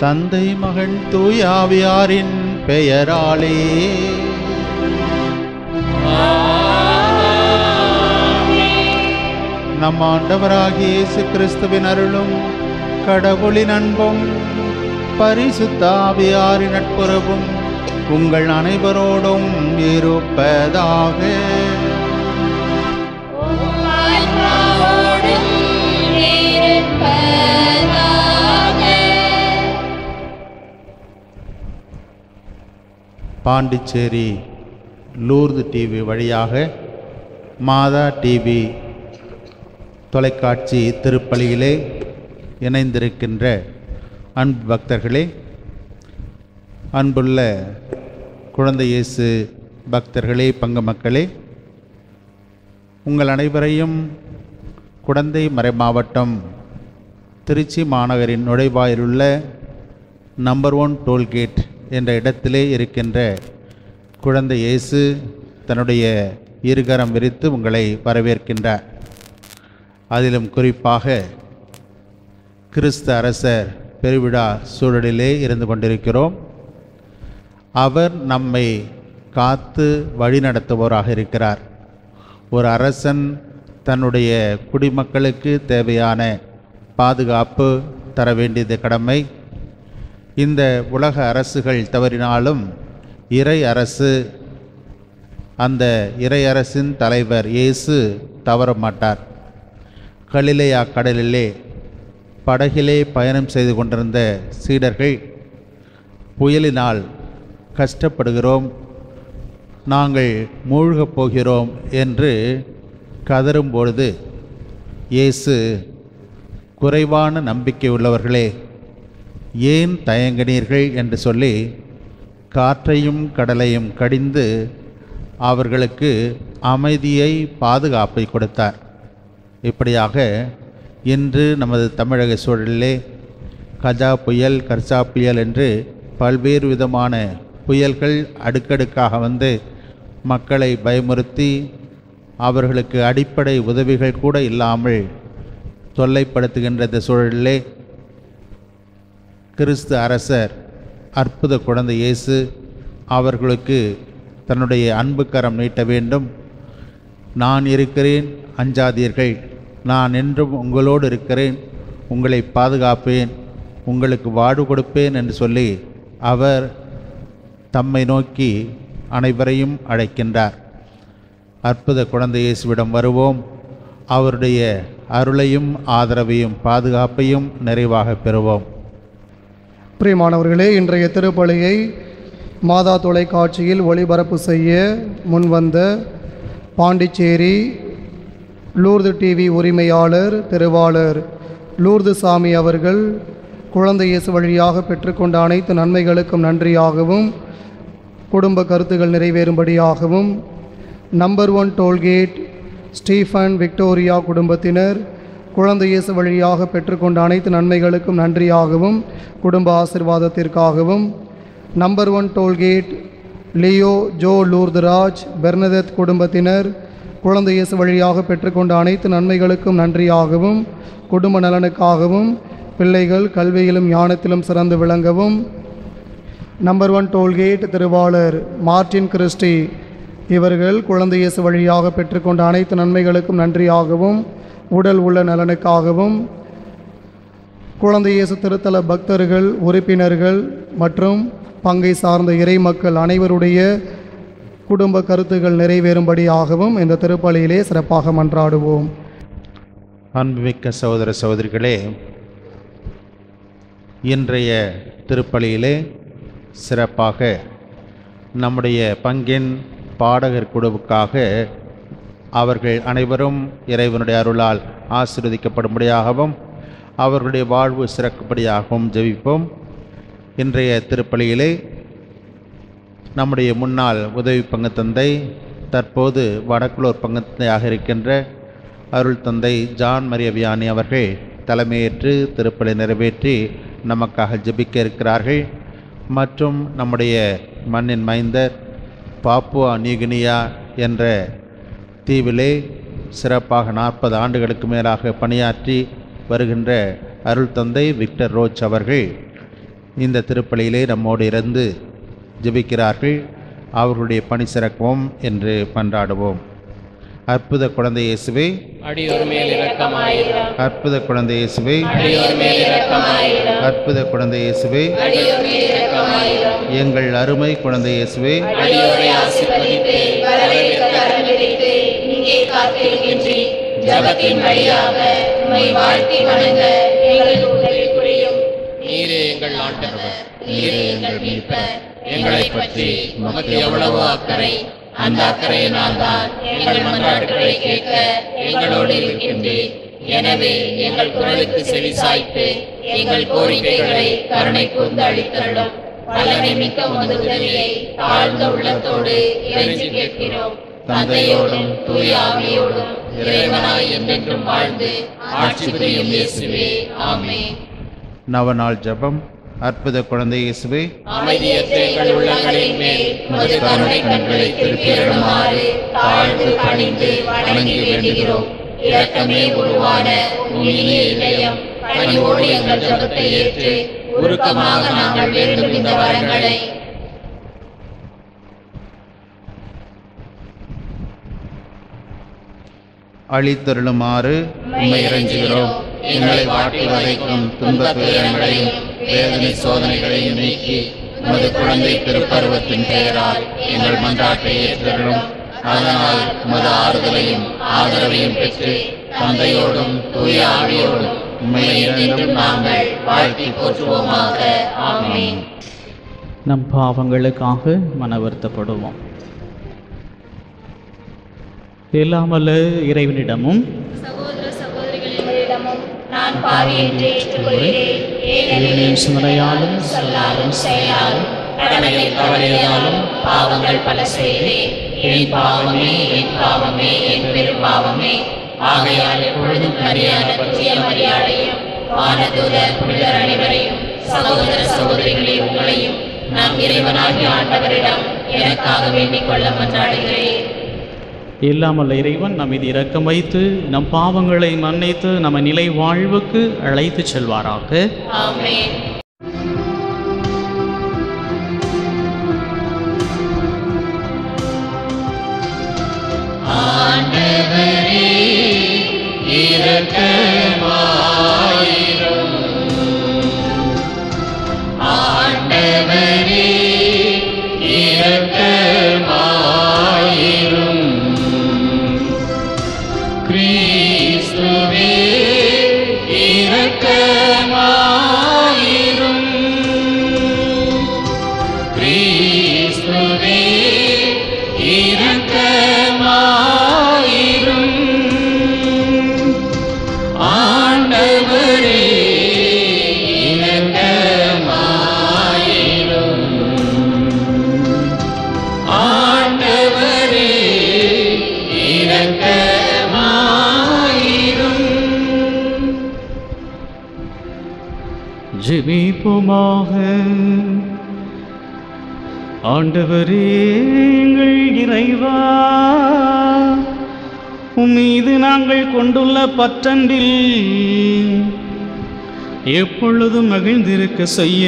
தந்தை மகன் தூய ஆவியாரின் பெயராலே. நம் ஆண்டவராகிய இயேசு கிறிஸ்துவின் அருளும் கடவுளின் அன்பும் பரிசுத்த ஆவியாரின் நட்புறவும் உங்கள் அனைவரோடும் இருப்பதாக. பாண்டிச்சேரி லூர்து டிவி வழியாக மாதா டிவி தொலைக்காட்சி திருப்பலியிலே இணைந்திருக்கின்ற அன்பு பக்தர்களே, அன்புள்ள குழந்தை இயேசு பக்தர்களே, பங்கு மக்களே, உங்கள் அனைவரையும் குடந்தை மறைமாவட்டம் திருச்சி மாநகரின் நுழைவாயிலுள்ள நம்பர் 1 டோல்கேட் என்ற இடத்திலே இருக்கின்ற குழந்தை இயேசு தன்னுடைய இருகரம் விரித்து உங்களை வரவேற்கின்றார். அதிலும் குறிப்பாக கிறிஸ்து அரசர் பெருவிழா சூழலிலே இருந்து கொண்டிருக்கிறோம். அவர் நம்மை காத்து வழிநடத்துவோராக இருக்கிறார். ஒரு அரசன் தன்னுடைய குடிமக்களுக்கு தேவையான பாதுகாப்பு தர வேண்டியது கடமை. இந்த உலக அரசுகள் தவறினாலும் இறை அரசு, அந்த இறை அரசின் தலைவர் இயேசு தவற மாட்டார். கலிலேயா கடலிலே படகிலே பயணம் செய்து கொண்டிருந்த சீடர்கள் புயலினால் கஷ்டப்படுகிறோம், நாங்கள் மூழ்கப் போகிறோம் என்று கதறும்பொழுது இயேசு, குறைவான நம்பிக்கை உள்ளவர்களே, ஏன் தயங்கினீர்கள் என்று சொல்லி காற்றையும் கடலையும் கடிந்து அவர்களுக்கு அமைதியை, பாதுகாப்பை கொடுத்தார். இப்படியாக இன்று நமது தமிழக சூழலிலே கஜா புயல், கர்சா புயல் என்று பல்வேறு விதமான புயல்கள் அடுக்கடுக்காக வந்து மக்களை பயமுறுத்தி அவர்களுக்கு அடிப்படை உதவிகள் கூட இல்லாமல் தொல்லைப்படுத்துகின்ற இந்த சூழலிலே கிறிஸ்து அரசர் அற்புத குழந்தை இயேசு அவர்களுக்கு தன்னுடைய அன்பு கரம் நீட்ட வேண்டும். நான் இருக்கிறேன், அஞ்சாதீர்கள், நான் என்றும் உங்களோடு இருக்கிறேன், உங்களை பாதுகாப்பேன், உங்களுக்கு வாழ்வு கொடுப்பேன் என்று சொல்லி அவர் தம்மை நோக்கி அனைவரையும் அழைக்கின்றார். அற்புத குழந்தை இயேசுவிடம் வருவோம். அவருடைய அருளையும் ஆதரவையும் பாதுகாப்பையும் நிறைவாக பெறுவோம். பிரியமானவர்களே, இன்றைய திருப்பலியை மாதா தொலைக்காட்சியில் ஒளிபரப்பு செய்ய முன்வந்த பாண்டிச்சேரி லூர்து டிவி உரிமையாளர் திருவாளர் லூர்து சாமி அவர்கள் குழந்தை இயேசு வழியாக பெற்றுக்கொண்ட அனைத்து நன்மைகளுக்கும் நன்றியாகவும் குடும்ப கருத்துகள் நிறைவேறும்படியாகவும் நம்பர் 1 டோல்கேட் ஸ்டீஃபன் விக்டோரியா குடும்பத்தினர் குழந்தை இயேசு வழியாக பெற்றுக்கொண்ட அனைத்து நன்மைகளுக்கும் நன்றியாகவும் குடும்ப ஆசிர்வாதத்திற்காகவும் number 1 tollgate Leo Jo Lourduraj Bernadette குடும்பத்தினர் குழந்தை இயேசு வழியாக பெற்றுக்கொண்ட அனைத்து நன்மைகளுக்கும் நன்றியாகவும் குடும்ப நலனுக்காகவும் பிள்ளைகள் கல்வியிலும் ஞானத்திலும் சிறந்து விளங்கவும் நம்பர் 1 டோல்கேட் திருவாளர் மார்டின் கிறிஸ்டி இவர்கள் குழந்தை இயேசு வழியாக பெற்றுக்கொண்ட அனைத்து நன்மைகளுக்கும் நன்றியாகவும் உடல் உள்ள நலனுக்காகவும் குழந்தை இயேசு திருத்தல பக்தர்கள், உறுப்பினர்கள் மற்றும் பங்கை சார்ந்த இறை மக்கள் அனைவருடைய குடும்ப கருத்துகள் நிறைவேறும்படியாகவும் இந்த திருப்பலியிலே சிறப்பாக மன்றாடுவோம். அன்புமிக்க சகோதர சகோதரிகளே, இன்றைய திருப்பலியிலே சிறப்பாக நம்முடைய பங்கின் பாடகர் குழுவுக்காக அவர்கள் அனைவரும் இறைவனுடைய அருளால் ஆசீர்வதிக்கப்படும்படியாகவும் அவர்களுடைய வாழ்வு சிறக்கும்படியாகவும் ஜெபிப்போம். இன்றைய திருப்பலியிலே நம்முடைய முன்னாள் உதவி பங்கு தந்தை, தற்போது வடக்குளூர் பங்கு தந்தையாக இருக்கின்ற அருள் தந்தை ஜான் மரிய வியானி அவர்கள் தலைமையேற்று திருப்பலி நிறைவேற்றி நமக்காக ஜெபிக்க இருக்கிறார்கள். மற்றும் நம்முடைய மண்ணின் மைந்தர் பாப்புவா நியூகினியா என்ற தீவிலே சிறப்பாக 40 ஆண்டுகளுக்கு மேலாக பணியாற்றி வருகின்ற அருள் தந்தை விக்டர் ரோச் அவர்கள் இந்த திருப்பலியிலே நம்மோடு இருந்து ஜெபிக்கிறார்கள். அவர்களுடைய பணி சிறக்கவும் என்று மன்றாடுவோம். அற்புத குழந்தை இயேசுவே, அடியோர் மேல் இரக்கமாயிரும். அற்புத குழந்தை இயேசுவே, அடியோர் மேல் இரக்கமாயிரும். அற்புத குழந்தை இயேசுவே, அடியோர் மேல் இரக்கமாயிரும். எங்கள் அருமை குழந்தை இயேசுவே, அடியோரை ஆசீர்வதித்து வரவேற்க கரம் விரித்து இங்கே காத்திருக்கின்றீர். ஜபத்தின் வழியாக உம்மை வாழ்த்தி வணங்க எங்களுக்கு உதவி புரியும். நீரே எங்கள் ஆண்டவர், நீரே எங்கள் மீட்பர். எங்களை பற்றி உமக்கு எவ்வளவோ அக்கறை. அந்த அக்கறையினால் தான் எங்கள் மன்றாட்டுகளை கேட்க எங்களோடு இருக்கின்றீர். எனவே எங்கள் குரலுக்கு செவிசாய்த்து எங்கள் கோரிக்கைகளை கருணை கூர்ந்து அளித்தருளும். பலனை மிக்க உமது உதவியை தாழ்ந்த உள்ளத்தோடு இறைஞ்சி கேட்கிறோம். தந்தையோடும் தூய ஆவியோடும் இறைவனாய் என்றென்றும் வாழ்ந்து ஆட்சி புரியும் இயேசுவே, ஆமென். நவநாள் ஜெபம். அற்புத குழந்தை இயேசுவே, அமைதியற்ற எங்கள் உள்ளங்களின் மேல் உமது கருணை கண்களை திருப்பியருளுமாறு தாழ்ந்து பணிந்து வணங்கி வேண்டுகிறோம். இரக்கமே உருவான உம் இனிய இதயம் பணிவோடு எங்கள் ஜபத்தை ஏற்று உருக்கமாக நாங்கள் வேண்டும் இந்த வரங்களை அளித்தருளுமாறு உம்மை இறைஞ்சுகிறோம். எங்களை வாட்டி வதைக்கும் துன்ப துயரங்களையும் வேதனை சோதனைகளையும் நீக்கி உமது குழந்தை திருப்பருவத்தின் பெயரால் எங்கள் மன்றாட்டை ஏற்றருளும். அதனால் உமது ஆறுதலையும் ஆதரவையும் பெற்று தந்தையோடும் தூய ஆவியோடும் உம்மை என்றும் நாங்கள் வாழ்த்தி போற்றுவோமாக. ஆமென். நம் பாவங்களுக்காக மனவருத்தப்படுவோம். எல்லாமல்ல இறைவனிடமும் சகோதர சகோதரிகளிடமும் நான் பாவி என்று ஏற்றுக்கொள்கிறேன். ஏனெனில் சிந்தனையாலும் சொல்லாலும் செயலாலும் கடமையில் தவறியதாலும் பாவங்கள் பல செய்தேன். என் பாவமே, என் பாவமே, என் பெரும் பாவமே. ஆகையால் எப்பொழுதும் கரியான பற்றிய மரியாதையும் வானதூதர் புனிதர் அனைவரையும் சகோதர சகோதரிகளே உங்களையும் நம் இறைவனாகிய ஆண்டவரிடம் எனக்காக வேண்டிக் கொள்ள மன்றாடுகிறேன். எல்லாமல்ல இறைவன் நம் மீது இரக்கம் வைத்து நம் பாவங்களை மன்னித்து நம்ம நிலை வாழ்வுக்கு அழைத்து செல்வாராக. ஆமென். ஆண்டவரே இரக்கமாயிரும். ஆண்டவரே இரக்கமாயிரும். கிறிஸ்துவே இரக்கமாயிரும். கிறிஸ்துவே இரக்கமாயிரும். ஆண்டவரே இரக்கமாயிரும். ஆண்டவரே இரக்கமாயிரும். ஜெபிப்போமாக. ஆண்டவரே எங்கள் இறைவா, உம்மீது நாங்கள் கொண்டுள்ள பற்றன்பில் எப்பொழுதும் மகிழ்ந்திருக்க செய்ய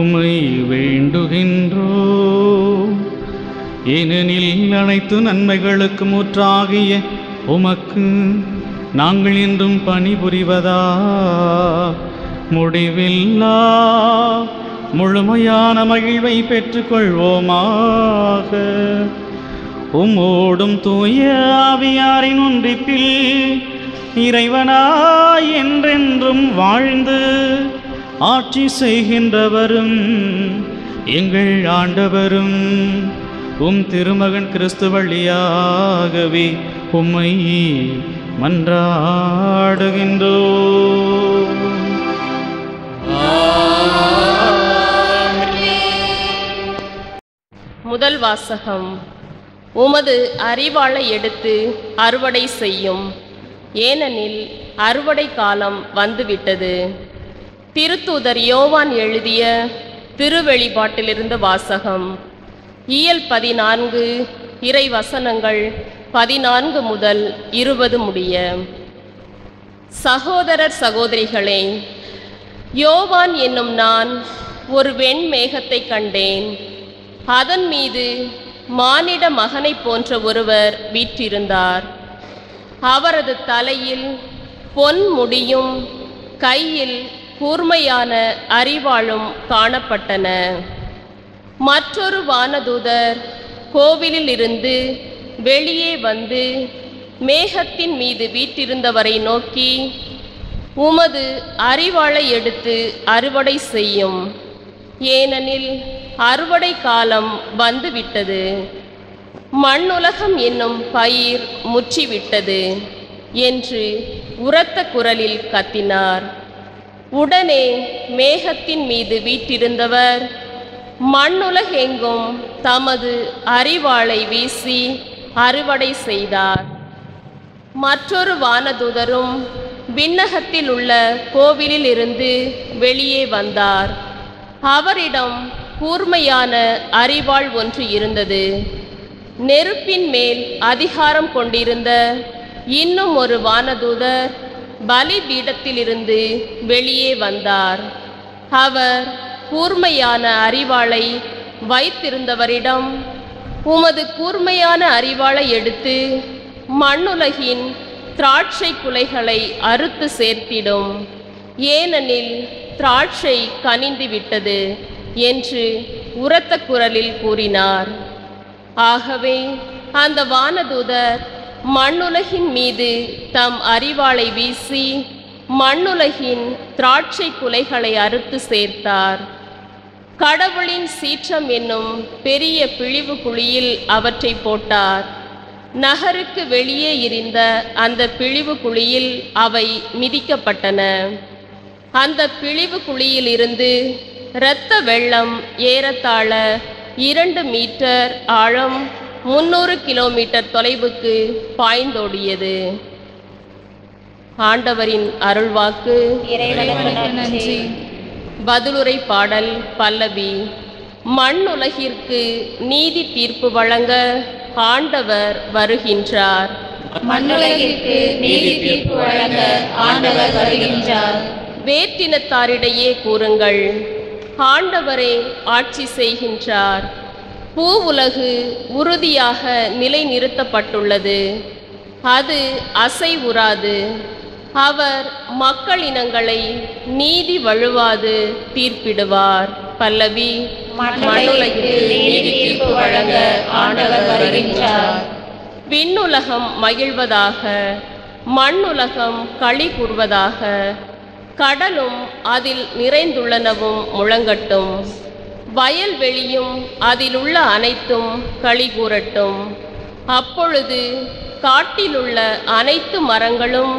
உம்மை வேண்டுகின்றோம். ஏனெனில் அனைத்து நன்மைகளுக்கு முற்றாகிய உமக்கு நாங்கள் இன்றும் பணிபுரிவதா முடிவில்லா முழுமையான மகிழ்வை பெற்றுக்கொள்வோமாக. உம்மோடும் தூய ஆவியாரின் ஒன்றிப்பில் இறைவனாய் என்றென்றும் வாழ்ந்து ஆட்சி செய்கின்றவரும் எங்கள் ஆண்டவரும் உம் திருமகன் கிறிஸ்து வழியாகவே உம்மை மன்றாடுகின்றோம். முதல் வாசகம். உமது அரிவாளை எடுத்து அறுவடை செய்யும், ஏனெனில் அறுவடை காலம் வந்துவிட்டது. திருத்தூதர் யோவான் எழுதிய திருவெளிப்பாட்டிலிருந்து வாசகம். இயல் 14 இறை வசனங்கள் 14 முதல் 20 முடிய. சகோதரர் சகோதரிகளே, யோவான் என்னும் நான் ஒரு வெண்மேகத்தை கண்டேன். அதன் மீது மானிட மகனைப் போன்ற ஒருவர் வீற்றிருந்தார். அவரது தலையில் பொன் முடியும், கையில் கூர்மையான அரிவாளும் காணப்பட்டன. மற்றொரு வானதூதர் கோவிலில் இருந்து வெளியே வந்து மேகத்தின் மீது வீற்றிருந்தவரை நோக்கி, உமது அரிவாளை எடுத்து அறுவடை செய்யும், ஏனெனில் அறுவடை காலம் வந்துவிட்டது. மண்ணுலகம் என்னும் பயிர் முற்றிவிட்டது என்று உரத்த குரலில் கத்தினார். உடனே மேகத்தின் மீது வீற்றிருந்தவர் மண்ணுலகெங்கும் தமது அரிவாளை வீசி அறுவடை செய்தார். மற்றொரு வானதூதரும் விண்ணகத்தில் உள்ள கோவிலில் இருந்து வெளியே வந்தார். அவரிடம் கூர்மையான அரிவாள் ஒன்று இருந்தது. நெருப்பின் மேல் அதிகாரம் கொண்டிருந்த இன்னும் ஒரு வானதூதர் பலிபீடத்திலிருந்து வெளியே வந்தார். அவர் கூர்மையான அரிவாளை வைத்திருந்தவரிடம், உமது கூர்மையான அரிவாளை எடுத்து மண்ணுலகின் திராட்சை குலைகளை அறுத்து சேர்த்திடும், ஏனெனில் திராட்சை கனிந்து விட்டது என்று உரத்த குரலில் கூறினார். ஆகவே அந்த வானதூதர் மண்ணுலகின் மீது தம் அரிவாளை வீசி மண்ணுலகின் திராட்சை குலைகளை அறுத்து சேர்த்தார். கடவுளின் சீற்றம் என்னும் பெரிய பிழிவு குழியில் அவற்றை போட்டார். நகருக்கு வெளியே இருந்த அந்த பிழிவு குழியில் அவை மிதிக்கப்பட்டன. அந்த பிழிவு குழியில் இருந்து இரத்த வெள்ளம் ஏறத்தாழ 2 மீட்டர் ஆழம் 300 கிலோமீட்டர் தொலைவுக்கு பாய்ந்தோடியது. ஆண்டவரின் அருள்வாக்கு. இறைவனுக்கு நன்றி. பதிலுரை பாடல் பல்லவி. மண்ணுலகிற்கு நீதி தீர்ப்பு வழங்க ஆண்டவர் வருகின்றார். மண்ணுலகிற்கு நீதி தீர்ப்பு வழங்க ஆண்டவர் வருகின்றார். வேற்றினத்தாரிடையே கூறுங்கள், ஆண்டவரே ஆட்சி செய்கின்றார். பூவுலகு உறுதியாக நிலைநிறுத்தப்பட்டுள்ளது, அது அசைவுறாது. அவர் மக்களினங்களை நீதி வழுவாது தீர்ப்பிடுவார். பல்லவி. மண்ணுலகிற்கு நீதி தீர்ப்பு வழங்க ஆண்டவர் வருகின்றார். விண்ணுலகம் மகிழ்வதாக, மண்ணுலகம் களி கூர்வதாக, கடலும் அதில் நிறைந்துள்ளனவும் முழங்கட்டும், வயல்வெளியும் அதிலுள்ள அனைத்தும் களி கூறட்டும். அப்பொழுது காட்டிலுள்ள அனைத்து மரங்களும்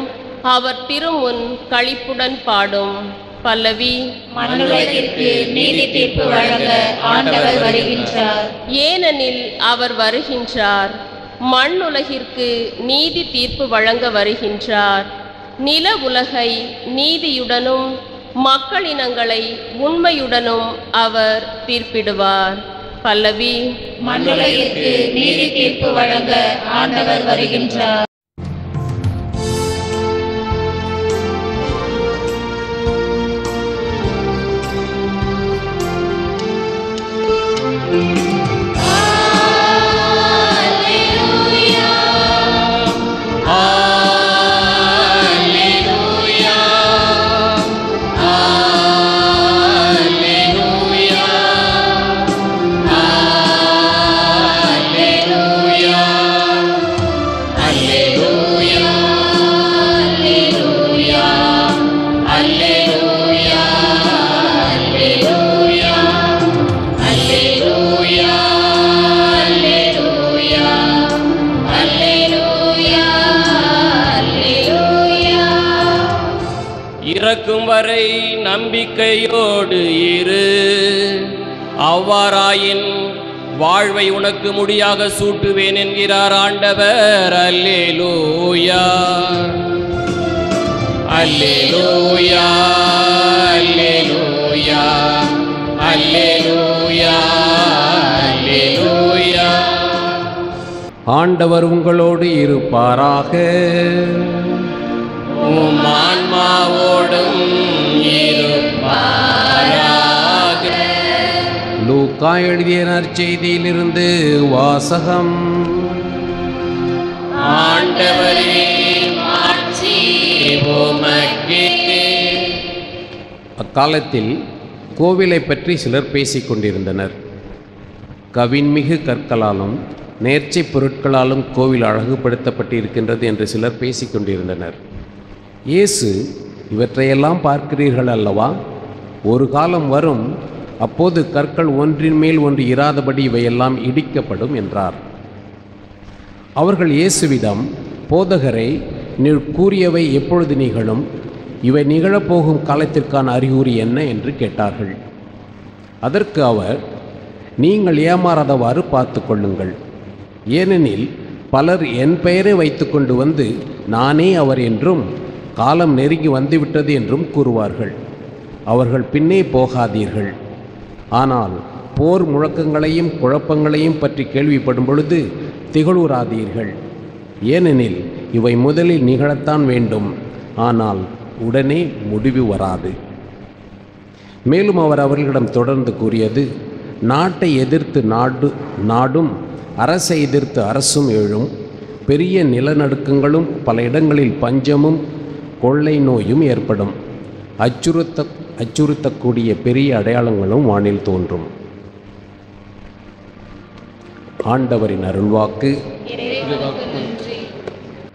அவர் திருமுன் களிப்புடன் பாடும். பல்லவி. மண்ணுலகிற்கு நீதி தீர்ப்பு வழங்க ஆண்டவர் வருகின்றார். ஏனெனில் அவர் வருகின்றார், மண்ணுலகிற்கு நீதி தீர்ப்பு வழங்க வருகின்றார். நில உலகை நீதியுடனும் மக்களினங்களை உண்மையுடனும் அவர் தீர்ப்பிடுவார். பல்லவி. மண்ணுலகிற்கு நீதி தீர்ப்பு வழங்க ஆண்டவர் வருகின்றார். இறக்கும் வரை நம்பிக்கையோடு இரு. அவ்வாறாயின் வாழ்வை உனக்கு முடியாக சூட்டுவேன் என்கிறார் ஆண்டவர். அல்லேலூயா, அல்லேலூயா, அல்லேலூயா, அல்லேலூயா, அல்லேலூயா. ஆண்டவர் உங்களோடு இருப்பாராக. உம் ஆன்மாவோடும் இருப்பாராக. லூக்கா எழுதிய நற்செய்தியிலிருந்து வாசகம். ஆண்டவரே மாட்சி உமக்கே. அக்காலத்தில் கோவிலை பற்றி சிலர் பேசிக் கொண்டிருந்தனர். கவின்மிகு கற்களாலும் நேர்ச்சை பொருட்களாலும் கோவில் அழகுபடுத்தப்பட்டு இருக்கின்றது என்று சிலர் பேசிக் கொண்டிருந்தனர். இயேசு, இவற்றையெல்லாம் பார்க்கிறீர்கள் அல்லவா? ஒரு காலம் வரும், அப்போது கற்கள் ஒன்றின் மேல் ஒன்று இராதபடி இவையெல்லாம் இடிக்கப்படும் என்றார். அவர்கள் இயேசுவிடம், போதகரை, நீர் கூறியவை எப்பொழுது நிகழும்? இவை நிகழப்போகும் காலத்திற்கான அறிகுறி என்ன என்று கேட்டார்கள். அதற்கு அவர், நீங்கள் ஏமாறாதவாறு பார்த்து கொள்ளுங்கள். ஏனெனில் பலர் என் பெயரை வைத்து கொண்டு வந்து நானே அவர் என்றும் காலம் நெருங்கி வந்துவிட்டது என்றும் கூறுவார்கள். அவர்கள் பின்னே போகாதீர்கள். ஆனால் போர் முழக்கங்களையும் குழப்பங்களையும் பற்றி கேள்விப்படும் பொழுது திகழுறாதீர்கள். ஏனெனில் இவை முதலில் நிகழத்தான் வேண்டும், ஆனால் உடனே முடிவு வராது. மேலும் அவர் அவர்களிடம் தொடர்ந்து கூறியது, நாட்டை எதிர்த்து நாடும் அரசை எதிர்த்து அரசும் எழும். பெரிய நிலநடுக்கங்களும் பல இடங்களில் பஞ்சமும் கொள்ளை நோயும் ஏற்படும். அச்சுறுத்தக்கூடிய பெரிய அடையாளங்களும் வானில் தோன்றும். ஆண்டவரின் அருள்வாக்கு.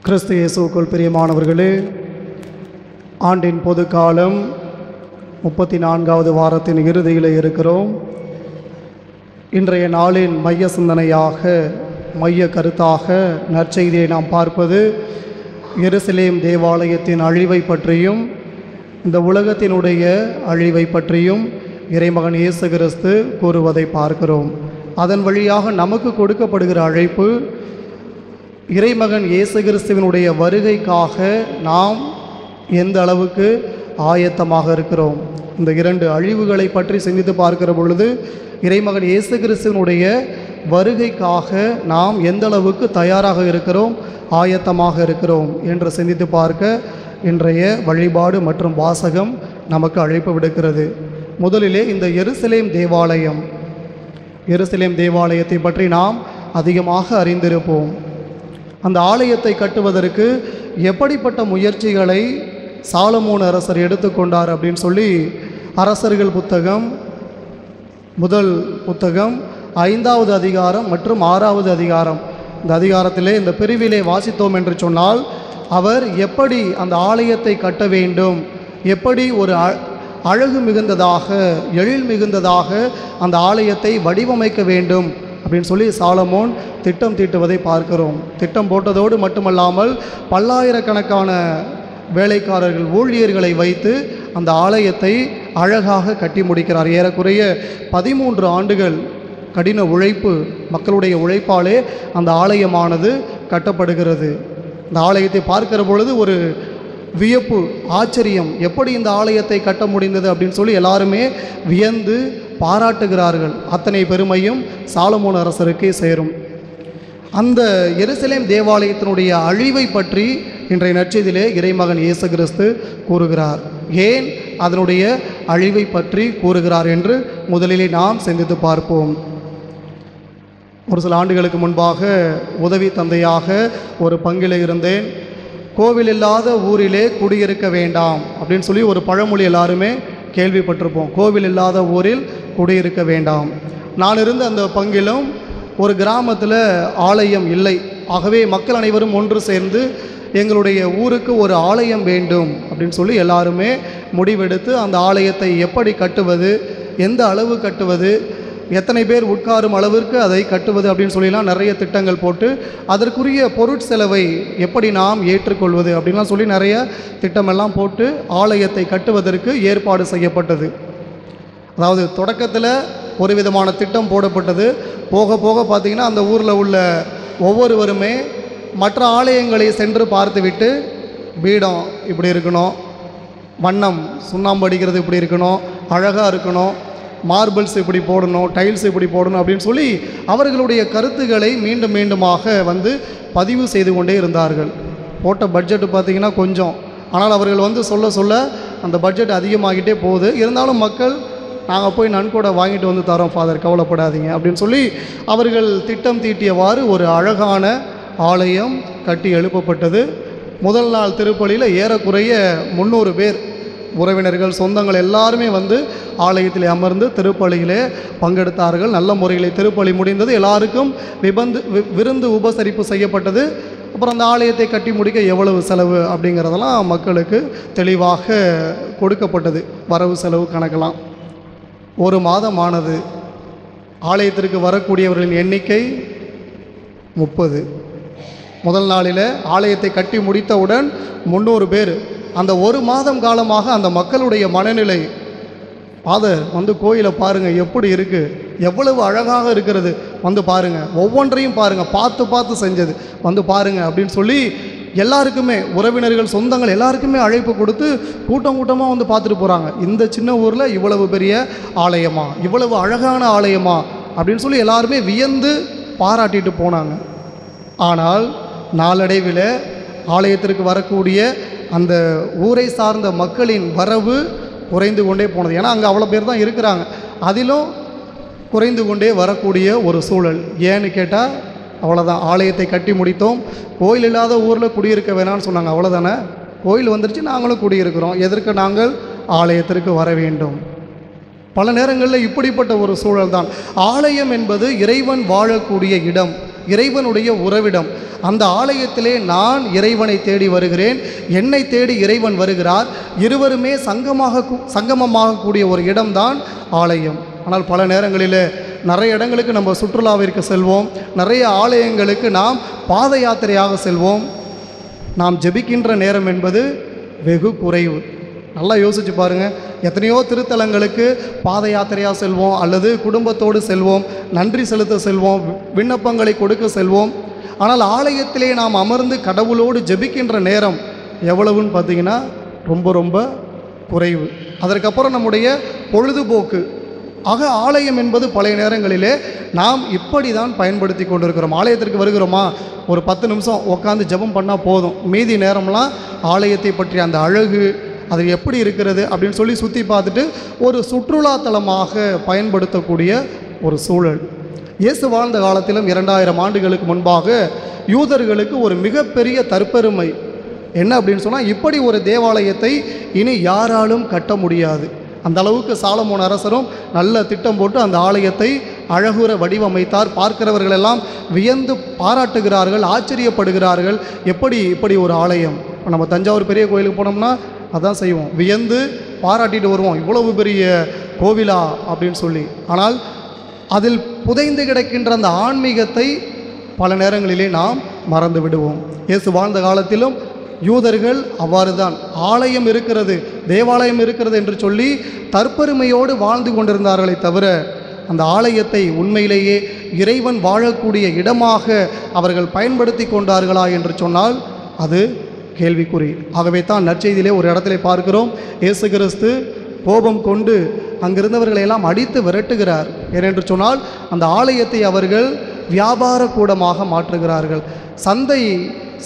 கிறிஸ்து இயேசுவுக்குள் பிரியமானவர்களே, ஆண்டின் பொது காலம் 34வது வாரத்தின் இறுதியில் இருக்கிறோம். இன்றைய நாளின் மைய சிந்தனையாக, மைய கருத்தாக நற்செய்தியை நாம் பார்ப்பது எருசலேம் தேவாலயத்தின் அழிவை பற்றியும் இந்த உலகத்தினுடைய அழிவை பற்றியும் இறைமகன் இயேசு கிறிஸ்து கூறுவதை பார்க்கிறோம். அதன் வழியாக நமக்கு கொடுக்கப்படுகிற அழைப்பு, இறைமகன் இயேசு கிறிஸ்துவினுடைய வருகைக்காக நாம் எந்த அளவுக்கு ஆயத்தமாக இருக்கிறோம். இந்த இரண்டு அழிவுகளை பற்றி சிந்தித்து பார்க்கிற பொழுது இறைமகன் இயேசு கிறிஸ்துவினுடைய வருகைக்காக நாம் எந்த அளவுக்கு தயாராக இருக்கிறோம், ஆயத்தமாக இருக்கிறோம் என்று சிந்தித்து பார்க்க இன்றைய வழிபாடு மற்றும் வாசகம் நமக்கு அழைப்பு விடுக்கிறது. முதலிலே இந்த எருசலேம் தேவாலயத்தை பற்றி நாம் அதிகமாக அறிந்திருப்போம். அந்த ஆலயத்தை கட்டுவதற்கு எப்படிப்பட்ட முயற்சிகளை சாலமோன் அரசர் எடுத்துக்கொண்டார் அப்படின்னு சொல்லி அரசர்கள் புத்தகம் முதல் புத்தகம் 5வது அதிகாரம் மற்றும் 6வது அதிகாரம், இந்த அதிகாரத்திலே இந்த பிரிவிலே வாசித்தோம் என்று சொன்னால், அவர் எப்படி அந்த ஆலயத்தை கட்ட வேண்டும், எப்படி ஒரு அழகு மிகுந்ததாக, எழில் மிகுந்ததாக அந்த ஆலயத்தை வடிவமைக்க வேண்டும் அப்படின்னு சொல்லி சாலமோன் திட்டம் தீட்டுவதை பார்க்கிறோம். திட்டம் போட்டதோடு மட்டுமல்லாமல் பல்லாயிரக்கணக்கான வேலைக்காரர்கள், ஊழியர்களை வைத்து அந்த ஆலயத்தை அழகாக கட்டி முடிக்கிறார். ஏறக்குறைய 13 ஆண்டுகள் கடின உழைப்பு, மக்களுடைய உழைப்பாலே அந்த ஆலயமானது கட்டப்படுகிறது. இந்த ஆலயத்தை பார்க்கிற பொழுது ஒரு வியப்பு, ஆச்சரியம், எப்படி இந்த ஆலயத்தை கட்ட முடிந்தது அப்படின்னு சொல்லி எல்லாருமே வியந்து பாராட்டுகிறார்கள். அத்தனை பெருமையும் சாலமோன் அரசருக்கே சேரும். அந்த எருசலேம் தேவாலயத்தினுடைய அழிவை பற்றி இன்றைய நற்செய்தியிலே இறைமகன் இயேசு கிறிஸ்து கூறுகிறார். ஏன் அதனுடைய அழிவை பற்றி கூறுகிறார் என்று முதலிலே நாம் சிந்தித்து பார்ப்போம். ஒரு சில ஆண்டுகளுக்கு முன்பாக உதவி தந்தையாக ஒரு பங்கில் இருந்தேன். கோவில் இல்லாத ஊரிலே குடியிருக்க வேண்டாம் அப்படின்னு சொல்லி ஒரு பழமொழி எல்லாருமே கேள்விப்பட்டிருப்போம். கோவில் இல்லாத ஊரில் குடியிருக்க வேண்டாம். நான் இருந்த அந்த பங்கிலும் ஒரு கிராமத்தில் ஆலயம் இல்லை. ஆகவே மக்கள் அனைவரும் ஒன்று சேர்ந்து எங்களுடைய ஊருக்கு ஒரு ஆலயம் வேண்டும் அப்படின்னு சொல்லி எல்லாருமே முடிவெடுத்து அந்த ஆலயத்தை எப்படி கட்டுவது, எந்த அளவு கட்டுவது, எத்தனை பேர் உட்காரும் அளவிற்கு அதை கட்டுவது அப்படின்னு சொல்லிலாம் நிறைய திட்டங்கள் போட்டு அதற்குரிய பொருட்செலவை எப்படி நாம் ஏற்றுக்கொள்வது அப்படின்லாம் சொல்லி நிறைய திட்டமெல்லாம் போட்டு ஆலயத்தை கட்டுவதற்கு ஏற்பாடு செய்யப்பட்டது. அதாவது தொடக்கத்தில் ஒரு விதமான திட்டம் போடப்பட்டது. போக போக பார்த்திங்கன்னா அந்த ஊரில் உள்ள ஒவ்வொருவருமே மற்ற ஆலயங்களை சென்று பார்த்துவிட்டு, பீடம் இப்படி இருக்கணும், வண்ணம் சுண்ணாம்பு அடிக்கிறது இப்படி இருக்கணும், அழகாக இருக்கணும், மார்பிள்ஸ் இப்படி போடணும், டைல்ஸ் இப்படி போடணும் அப்படின்னு சொல்லி அவர்களுடைய கருத்துக்களை மீண்டும் மீண்டுமாக வந்து பதிவு செய்து கொண்டே இருந்தார்கள். போட்ட பட்ஜெட்டு பார்த்திங்கன்னா கொஞ்சம், ஆனால் அவர்கள் வந்து சொல்ல சொல்ல அந்த பட்ஜெட் அதிகமாகிட்டே போகுது, இருந்தாலும் மக்கள் நாங்கள் போய் நன்கொடை வாங்கிட்டு வந்து தரோம் ஃபாதர், கவலைப்படாதீங்க அப்படின்னு சொல்லி அவர்கள் திட்டம் தீட்டியவாறு ஒரு அழகான ஆலயம் கட்டி எழுப்பப்பட்டது. முதல் நாள் திருப்பலியில் ஏறக்குறைய 300 பேர், உறவினர்கள், சொந்தங்கள் எல்லாருமே வந்து ஆலயத்தில் அமர்ந்து திருப்பலியிலே பங்கெடுத்தார்கள். நல்ல முறையில் திருப்பலி முடிந்தது. எல்லாருக்கும் விருந்து உபசரிப்பு செய்யப்பட்டது. அப்புறம் அந்த ஆலயத்தை கட்டி முடிக்க எவ்வளவு செலவு அப்படிங்கிறதெல்லாம் மக்களுக்கு தெளிவாக கொடுக்கப்பட்டது, வரவு செலவு கணக்கெல்லாம். 1 மாதம் ஆனது. ஆலயத்திற்கு வரக்கூடியவர்களின் எண்ணிக்கை 30. முதல் நாளில் ஆலயத்தை கட்டி முடித்தவுடன் 300 பேர். அந்த 1 மாதம் காலமாக அந்த மக்களுடைய மனநிலை, ஃபாதர் வந்து கோயிலை பாருங்கள் எப்படி இருக்குது, எவ்வளவு அழகாக இருக்கிறது, வந்து பாருங்கள், ஒவ்வொன்றையும் பாருங்கள், பார்த்து பார்த்து செஞ்சது, வந்து பாருங்கள் அப்படின்னு சொல்லி எல்லாருக்குமே, உறவினர்கள், சொந்தங்கள் எல்லாருக்குமே அழைப்பு கொடுத்து கூட்டம் கூட்டமாக வந்து பார்த்துட்டு போகிறாங்க. இந்த சின்ன ஊரில் இவ்வளவு பெரிய ஆலயமா, இவ்வளவு அழகான ஆலயமா அப்படின்னு சொல்லி எல்லாருமே வியந்து பாராட்டிட்டு போனாங்க. ஆனால் நாளடைவில் ஆலயத்திற்கு வரக்கூடிய அந்த ஊரை சார்ந்த மக்களின் வரவு குறைந்து கொண்டே போனது. ஏன்னா அங்கே அவ்வளோ பேர் தான் இருக்கிறாங்க, அதிலும் குறைந்து கொண்டே வரக்கூடிய ஒரு சூழல். ஏன்னு கேட்டால் அவ்வளோதான், ஆலயத்தை கட்டி முடித்தோம், கோயில் இல்லாத ஊரில் குடியிருக்க வேணாம்னு சொன்னாங்க. அவ்வளோதானே, கோயில் வந்துருச்சு, நாங்களும் குடியிருக்கிறோம், எதற்கு நாங்கள் ஆலயத்திற்கு வர வேண்டும்? பல நேரங்களில் இப்படிப்பட்ட ஒரு சூழல் தான். ஆலயம் என்பது இறைவன் வாழக்கூடிய இடம், இறைவனுடைய உறவிடம். அந்த ஆலயத்திலே நான் இறைவனை தேடி வருகிறேன், என்னை தேடி இறைவன் வருகிறார். இருவருமே சங்கமமாகக்கூடிய ஒரு இடம்தான் ஆலயம். ஆனால் பல நேரங்களில் நிறைய இடங்களுக்கு நம்ம சுற்றுலாவிற்கு செல்வோம், நிறைய ஆலயங்களுக்கு நாம் பாத யாத்திரையாக செல்வோம். நாம் ஜெபிக்கின்ற நேரம் என்பது வெகு குறைவு. நல்லா யோசிச்சு பாருங்கள், எத்தனையோ திருத்தலங்களுக்கு பாத யாத்திரையாக செல்வோம், அல்லது குடும்பத்தோடு செல்வோம், நன்றி செலுத்த செல்வோம், விண்ணப்பங்களை கொடுக்க செல்வோம். ஆனால் ஆலயத்திலே நாம் அமர்ந்து கடவுளோடு ஜெபிக்கின்ற நேரம் எவ்வளவுன்னு பார்த்தீங்கன்னா ரொம்ப ரொம்ப குறைவு. அதற்கப்புறம் நம்முடைய பொழுதுபோக்கு. ஆக ஆலயம் என்பது பழைய நேரங்களிலே நாம் இப்படி தான் பயன்படுத்தி கொண்டிருக்கிறோம். ஆலயத்திற்கு வருகிறோமா, ஒரு 10 நிமிஷம் உட்காந்து ஜெபம் பண்ணால் போதும், மீதி நேரம்லாம் ஆலயத்தை பற்றிய அந்த அழகு, அது எப்படி இருக்கிறது அப்படின்னு சொல்லி சுற்றி பார்த்துட்டு ஒரு சுற்றுலாத்தலமாக பயன்படுத்தக்கூடிய ஒரு சூழல். இயேசு வாழ்ந்த காலத்திலும் 2000 ஆண்டுகளுக்கு முன்பாக யூதர்களுக்கு ஒரு மிகப்பெரிய தற்பெருமை என்ன அப்படின்னு சொன்னால், இப்படி ஒரு தேவாலயத்தை இனி யாராலும் கட்ட முடியாது. அந்த அளவுக்கு சாலமோன் அரசரும் நல்ல திட்டம் போட்டு அந்த ஆலயத்தை அழகுற வடிவமைத்தார். பார்க்கிறவர்களெல்லாம் வியந்து பாராட்டுகிறார்கள், ஆச்சரியப்படுகிறார்கள். இப்படி ஒரு ஆலயம். நம்ம தஞ்சாவூர் பெரிய கோயிலுக்கு போனோம்னா அதான் செய்வோம், வியந்து பாராட்டிட்டு வருவோம், இவ்வளவு பெரிய கோவிலா அப்படின்னு சொல்லி. ஆனால் அதில் புதைந்து கிடக்கின்ற அந்த ஆன்மீகத்தை பல நேரங்களிலே நாம் மறந்து விடுவோம். இயேசு வாழ்ந்த காலத்திலும் யூதர்கள் அவ்வாறு தான், ஆலயம் இருக்கிறது, தேவாலயம் இருக்கிறது என்று சொல்லி தற்பெருமையோடு வாழ்ந்து கொண்டிருந்தார்களே தவிர, அந்த ஆலயத்தை உண்மையிலேயே இறைவன் வாழக்கூடிய இடமாக அவர்கள் பயன்படுத்தி கொண்டார்களா என்று சொன்னால் அது கேள்விக்குறி. ஆகவே தான் நற்செய்தியிலே ஒரு இடத்துல பார்க்கிறோம், இயேசு கிறிஸ்து கோபம் கொண்டு அங்கிருந்தவர்களை எல்லாம் அடித்து விரட்டுகிறார். ஏனென்று சொன்னால் அந்த ஆலயத்தை அவர்கள் வியாபார கூடமாக மாற்றுகிறார்கள்,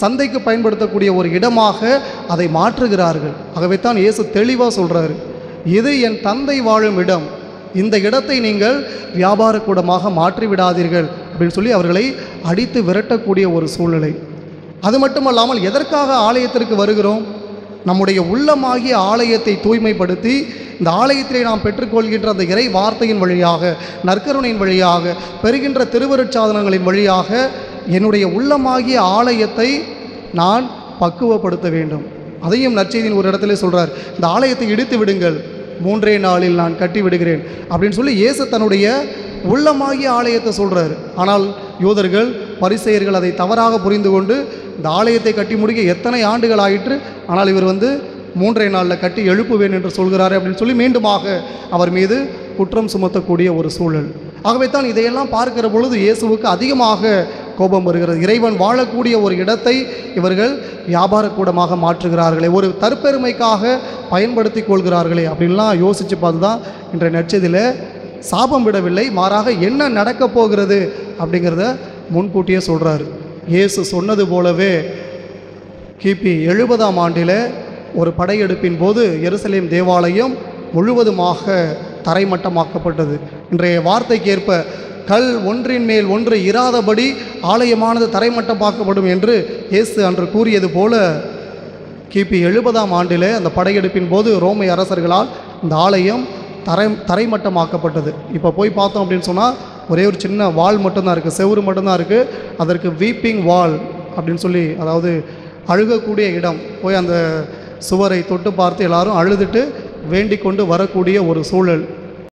சந்தைக்கு பயன்படுத்தக்கூடிய ஒரு இடமாக அதை மாற்றுகிறார்கள். ஆகவே தான் இயேசு தெளிவாக சொல்கிறார், இது என் தந்தை வாழும் இடம், இந்த இடத்தை நீங்கள் வியாபார கூடமாக மாற்றி விடாதீர்கள் அப்படின்னு சொல்லி அவர்களை அடித்து விரட்டக்கூடிய ஒரு சூழ்நிலை. அது மட்டுமல்லாமல் எதற்காக ஆலயத்திற்கு வருகிறோம்? நம்முடைய உள்ளமாகிய ஆலயத்தை தூய்மைப்படுத்தி இந்த ஆலயத்திலே நாம் பெற்றுக்கொள்கின்ற அந்த இறை வார்த்தையின் வழியாக, நற்கருணையின் வழியாக, பெறுகின்ற திருவருட்சாதனங்களின் வழியாக என்னுடைய உள்ளமாகிய ஆலயத்தை நான் பக்குவப்படுத்த வேண்டும். அதையும் நற்செய்தியின் ஒரு இடத்துல சொல்கிறார், இந்த ஆலயத்தை இடித்து விடுங்கள், 3 நாளில் நான் கட்டி விடுகிறேன் அப்படின்னு சொல்லி இயேசு தன்னுடைய உள்ளமாகிய ஆலயத்தை சொல்கிறார். ஆனால் யூதர்கள், பரிசேயர்கள் அதை தவறாக புரிந்து கொண்டு இந்த ஆலயத்தை கட்டி முடிக்க எத்தனை ஆண்டுகள் ஆயிற்று, ஆனால் இவர் 3 நாளில் கட்டி எழுப்புவேன் என்று சொல்கிறாரு அப்படின்னு சொல்லி மீண்டுமாக அவர் மீது குற்றம் சுமத்தக்கூடிய ஒரு சூழல். ஆகவே தான் இதையெல்லாம் பார்க்கிற பொழுது இயேசுவுக்கு அதிகமாக கோபம் வருகிறது. இறைவன் வாழக்கூடிய ஒரு இடத்தை இவர்கள் வியாபார கூடமாக மாற்றுகிறார்களே, ஒரு தற்பெருமைக்காக பயன்படுத்தி கொள்கிறார்களே அப்படின்லாம் யோசித்து பார்த்து தான் இன்றைய நற்செய்தியில் சாபம் விடவில்லை, மாறாக என்ன நடக்கப் போகிறது அப்படிங்கிறத முன்கூட்டியே சொல்கிறார். இயேசு சொன்னது போலவே கிபி 70ஆம் ஆண்டில் ஒரு படையெடுப்பின் போது எருசலேம் தேவாலயம் முழுவதுமாக தரைமட்டமாக்கப்பட்டது. இன்றைய வார்த்தைக்கு ஏற்ப கல் ஒன்றின் மேல் ஒன்று இராதபடி ஆலயமானது தரைமட்டமாக்கப்படும் என்று இயேசு அன்று கூறியது போல கிபி 70ஆம் ஆண்டில் அந்த படையெடுப்பின் போது ரோமை அரசர்களால் இந்த ஆலயம் தரைமட்டமாக்கப்பட்டது. இப்போ போய் பார்த்தோம் அப்படின்னு சொன்னால் ஒரே ஒரு சின்ன வால் மட்டும்தான் இருக்குது, செவுறு மட்டும்தான் இருக்குது. அதற்கு வீப்பிங் வால் அப்படின்னு சொல்லி, அதாவது அழுகக்கூடிய இடம். போய் அந்த சுவரை தொட்டு பார்த்து எல்லாரும் அழுதுட்டு வேண்டிக் கொண்டு வரக்கூடிய ஒரு சூழல்.